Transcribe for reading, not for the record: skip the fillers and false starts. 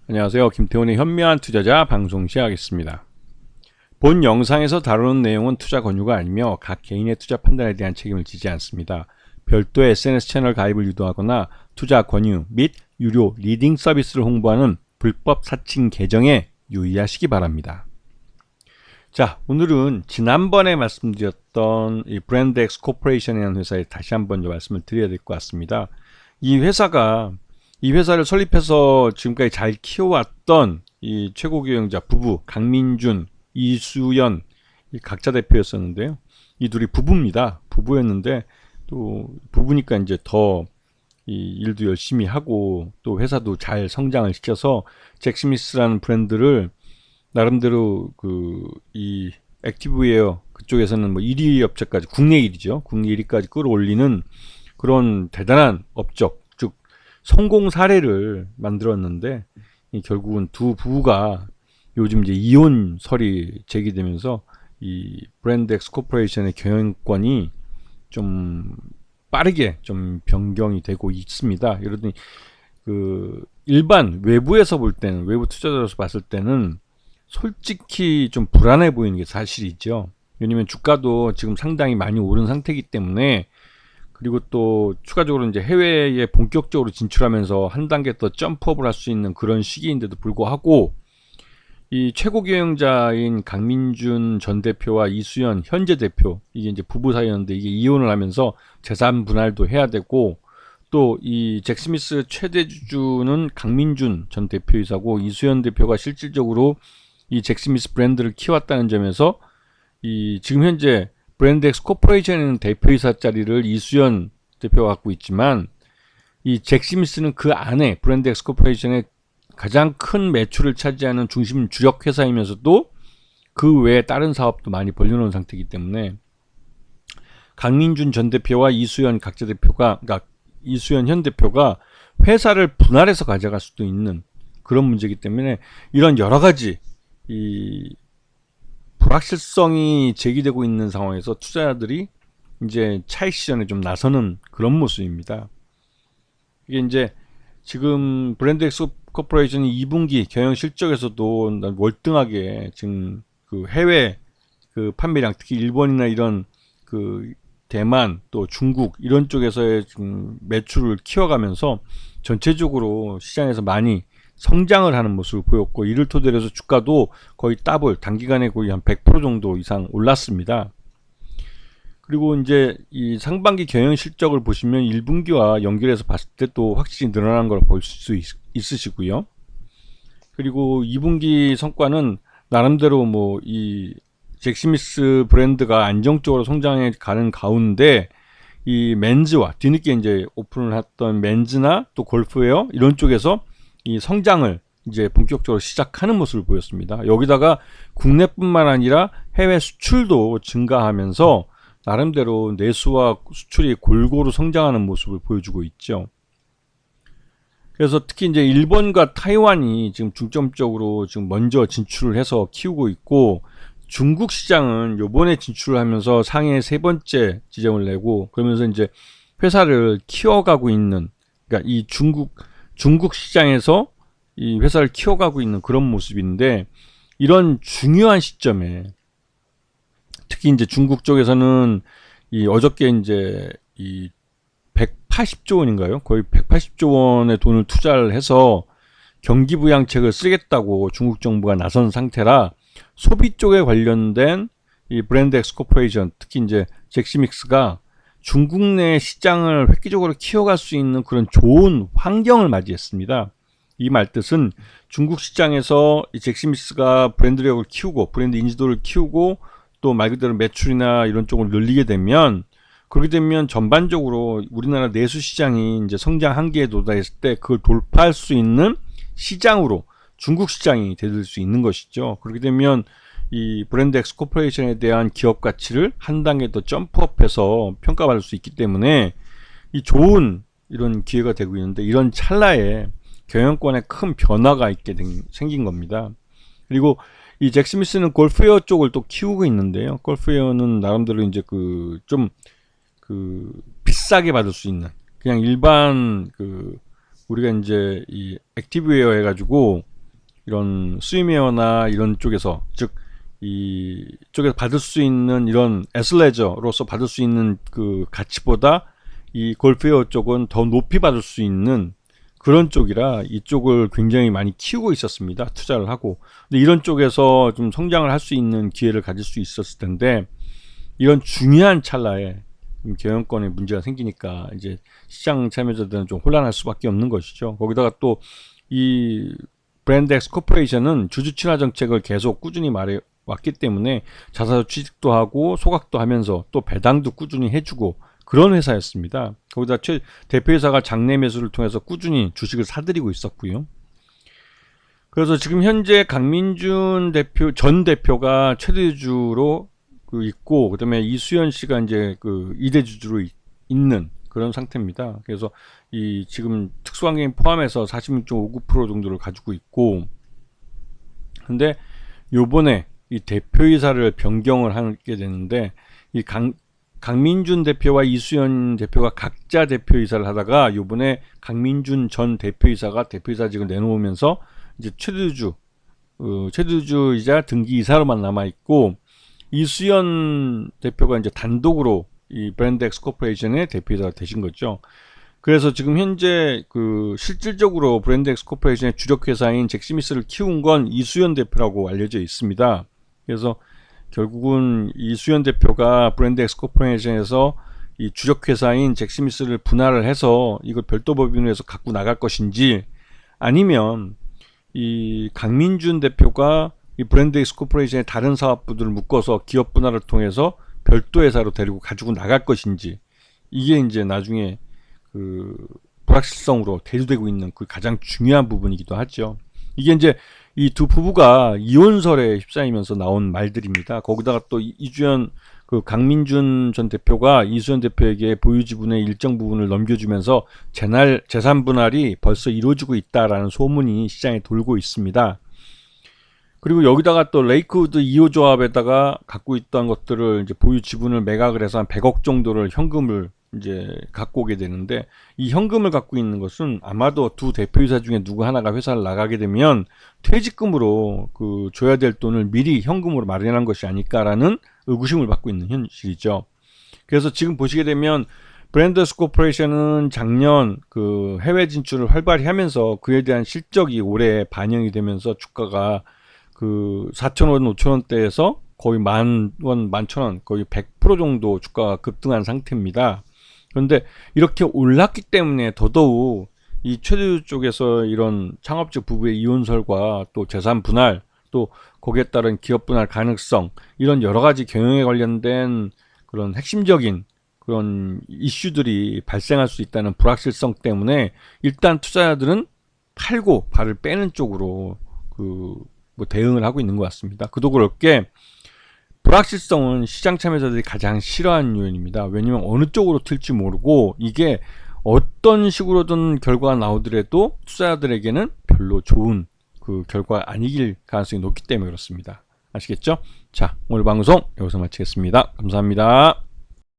안녕하세요. 김태훈의 현명한 투자자 방송 시작하겠습니다. 본 영상에서 다루는 내용은 투자 권유가 아니며 각 개인의 투자 판단에 대한 책임을 지지 않습니다. 별도의 SNS 채널 가입을 유도하거나 투자 권유 및 유료 리딩 서비스를 홍보하는 불법 사칭 계정에 유의하시기 바랍니다. 자, 오늘은 지난번에 말씀드렸던 이 브랜드엑스 코퍼레이션이라는 회사에 다시 한번 말씀을 드려야 될 것 같습니다. 이 회사를 설립해서 지금까지 잘 키워왔던 이 최고 경영자 부부 강민준, 이수연 각자 대표였었는데요. 이 둘이 부부입니다. 부부였는데 또 부부니까 이제 더 이 일도 열심히 하고 또 회사도 잘 성장을 시켜서 잭스미스라는 브랜드를 나름대로 이 액티브웨어 그쪽에서는 뭐 1위 업체까지 국내 1위죠. 국내 1위까지 끌어올리는 그런 대단한 업적, 즉 성공 사례를 만들었는데 결국은 두 부부가 요즘 이제 이혼설이 제기되면서 이 브랜드엑스 코퍼레이션의 경영권이 좀 빠르게 좀 변경이 되고 있습니다. 이러더니 일반 외부에서 볼 때는, 외부 투자자로서 봤을 때는 솔직히 좀 불안해 보이는 게 사실이죠. 왜냐면 주가도 지금 상당히 많이 오른 상태이기 때문에, 그리고 또 추가적으로 이제 해외에 본격적으로 진출하면서 한 단계 더 점프업을 할 수 있는 그런 시기인데도 불구하고 이 최고 경영자인 강민준 전 대표와 이수연 현재 대표, 이게 이제 부부 사이였는데 이게 이혼을 하면서 재산 분할도 해야 되고, 또 이 잭스미스 최대 주주는 강민준 전 대표이사고 이수연 대표가 실질적으로 이 잭스미스 브랜드를 키웠다는 점에서 이 지금 현재 브랜드엑스 코퍼레이션에는 대표이사 자리를 이수연 대표가 갖고 있지만, 이 잭스미스는 그 안에 브랜드엑스 코퍼레이션의 가장 큰 매출을 차지하는 중심 주력 회사이면서도 그 외에 다른 사업도 많이 벌려놓은 상태이기 때문에 강민준 전 대표와 이수연 각자 대표가, 그러니까 이수연 현 대표가 회사를 분할해서 가져갈 수도 있는 그런 문제이기 때문에 이런 여러 가지 이 불확실성이 제기되고 있는 상황에서 투자자들이 이제 차익 시전에 좀 나서는 그런 모습입니다. 이게 이제 지금 브랜드엑스 코퍼레이션이 2분기 경영 실적에서도 월등하게 지금 해외 판매량, 특히 일본이나 이런 대만 또 중국 이런 쪽에서의 지금 매출을 키워가면서 전체적으로 시장에서 많이 성장을 하는 모습을 보였고, 이를 토대로 해서 주가도 거의 더블, 단기간에 거의 한 100% 정도 이상 올랐습니다. 그리고 이제 이 상반기 경영 실적을 보시면 1분기와 연결해서 봤을 때 또 확실히 늘어난 걸 볼 수 있으시고요. 그리고 2분기 성과는 나름대로 뭐 이 잭스미스 브랜드가 안정적으로 성장해 가는 가운데 이 맨즈와 뒤늦게 이제 오픈을 했던 맨즈나 또 골프웨어 이런 쪽에서 이 성장을 이제 본격적으로 시작하는 모습을 보였습니다. 여기다가 국내뿐만 아니라 해외 수출도 증가하면서 나름대로 내수와 수출이 골고루 성장하는 모습을 보여주고 있죠. 그래서 특히 이제 일본과 타이완이 지금 중점적으로 지금 먼저 진출을 해서 키우고 있고, 중국 시장은 요번에 진출을 하면서 상해 세 번째 지점을 내고, 그러면서 이제 회사를 키워가고 있는, 그러니까 이 중국 시장에서 이 회사를 키워가고 있는 그런 모습인데, 이런 중요한 시점에 특히 이제 중국 쪽에서는 이 어저께 이제 이 180조 원인가요? 거의 180조 원의 돈을 투자를 해서 경기 부양책을 쓰겠다고 중국 정부가 나선 상태라, 소비 쪽에 관련된 이 브랜드엑스 코퍼레이션, 특히 이제 잭스믹스가 중국 내 시장을 획기적으로 키워갈 수 있는 그런 좋은 환경을 맞이했습니다. 이 말뜻은 중국 시장에서 이 잭스믹스가 브랜드력을 키우고 브랜드 인지도를 키우고 또 말 그대로 매출이나 이런 쪽을 늘리게 되면, 그렇게 되면 전반적으로 우리나라 내수 시장이 이제 성장 한계에 도달했을 때 그걸 돌파할 수 있는 시장으로 중국 시장이 되들 수 있는 것이죠. 그렇게 되면 이 브랜드엑스 코퍼레이션에 대한 기업 가치를 한 단계 더 점프업해서 평가받을 수 있기 때문에 이 좋은 이런 기회가 되고 있는데, 이런 찰나에 경영권에 큰 변화가 생긴 겁니다. 그리고 이 잭스미스는 골프웨어 쪽을 또 키우고 있는데요. 골프웨어는 나름대로 이제 좀 비싸게 받을 수 있는, 그냥 일반 우리가 이제 이 액티브웨어 해가지고 이런 스위미어나 이런 쪽에서, 즉 이쪽에서 받을 수 있는 이런 애슬레저로서 받을 수 있는 그 가치보다 이 골프웨어 쪽은 더 높이 받을 수 있는 그런 쪽이라 이쪽을 굉장히 많이 키우고 있었습니다. 투자를 하고. 근데 이런 쪽에서 좀 성장을 할 수 있는 기회를 가질 수 있었을 텐데, 이런 중요한 찰나에 경영권에 문제가 생기니까 이제 시장 참여자들은 좀 혼란할 수밖에 없는 것이죠. 거기다가 또 이 브랜드엑스 코퍼레이션은 주주 친화 정책을 계속 꾸준히 말해 왔기 때문에 자사주 취직도 하고 소각도 하면서 또 배당도 꾸준히 해주고 그런 회사였습니다. 거기다 대표이사가 장내 매수를 통해서 꾸준히 주식을 사들이고 있었고요. 그래서 지금 현재 강민준 전 대표가 최대주주로 있고, 그다음에 이수연 씨가 이제 그 2대 주주로 있는 그런 상태입니다. 그래서 이 지금 특수환경인 포함해서 46.59% 정도를 가지고 있고, 근데 요번에 이 대표이사를 변경을 하게 되는데, 이 강민준 대표와 이수연 대표가 각자 대표이사를 하다가 요번에 강민준 전 대표이사가 대표이사직을 내놓으면서 이제 최대주주이자 등기이사로만 남아 있고, 이수연 대표가 이제 단독으로 이 브랜드엑스 코퍼레이션의 대표이사가 되신 거죠. 그래서 지금 현재 그 실질적으로 브랜드엑스 코퍼레이션의 주력 회사인 잭스미스를 키운 건 이수연 대표라고 알려져 있습니다. 그래서 결국은 이수연 대표가 브랜드엑스 코퍼레이션에서 이 주력 회사인 잭스미스를 분할을 해서 이걸 별도 법인으로 해서 갖고 나갈 것인지, 아니면 이 강민준 대표가 이 브랜드엑스 코퍼레이션의 다른 사업부들을 묶어서 기업 분할을 통해서 별도 회사로 데리고 가지고 나갈 것인지, 이게 이제 나중에 그 불확실성으로 대두되고 있는 그 가장 중요한 부분이기도 하죠. 이게 이제 이 두 부부가 이혼설에 휩싸이면서 나온 말들입니다. 거기다가 또 이주연 그 강민준 전 대표가 이수연 대표에게 보유 지분의 일정 부분을 넘겨주면서 재산 분할이 벌써 이루어지고 있다라는 소문이 시장에 돌고 있습니다. 그리고 여기다가 또 레이크우드 2호 조합에다가 갖고 있던 것들을 이제 보유 지분을 매각을 해서 한 100억 정도를 현금을 이제 갖고 오게 되는데, 이 현금을 갖고 있는 것은 아마도 두 대표이사 중에 누구 하나가 회사를 나가게 되면 퇴직금으로 그 줘야 될 돈을 미리 현금으로 마련한 것이 아닐까라는 의구심을 받고 있는 현실이죠. 그래서 지금 보시게 되면 브랜드엑스 코퍼레이션은 작년 그 해외 진출을 활발히 하면서 그에 대한 실적이 올해 반영이 되면서 주가가 그 4,000원, 5,000원대에서 거의 10,000원, 11,000원, 거의 100% 정도 주가가 급등한 상태입니다. 그런데 이렇게 올랐기 때문에 더더욱 이 최대주 쪽에서 이런 창업적 부부의 이혼설과 또 재산 분할, 또 거기에 따른 기업 분할 가능성, 이런 여러 가지 경영에 관련된 그런 핵심적인 그런 이슈들이 발생할 수 있다는 불확실성 때문에 일단 투자자들은 팔고 발을 빼는 쪽으로 뭐 대응을 하고 있는 것 같습니다. 그도 그렇게 불확실성은 시장 참여자들이 가장 싫어하는 요인입니다. 왜냐하면 어느 쪽으로 튈지 모르고 이게 어떤 식으로든 결과가 나오더라도 투자자들에게는 별로 좋은 그 결과 아니길 가능성이 높기 때문에 그렇습니다. 아시겠죠? 자, 오늘 방송 여기서 마치겠습니다. 감사합니다.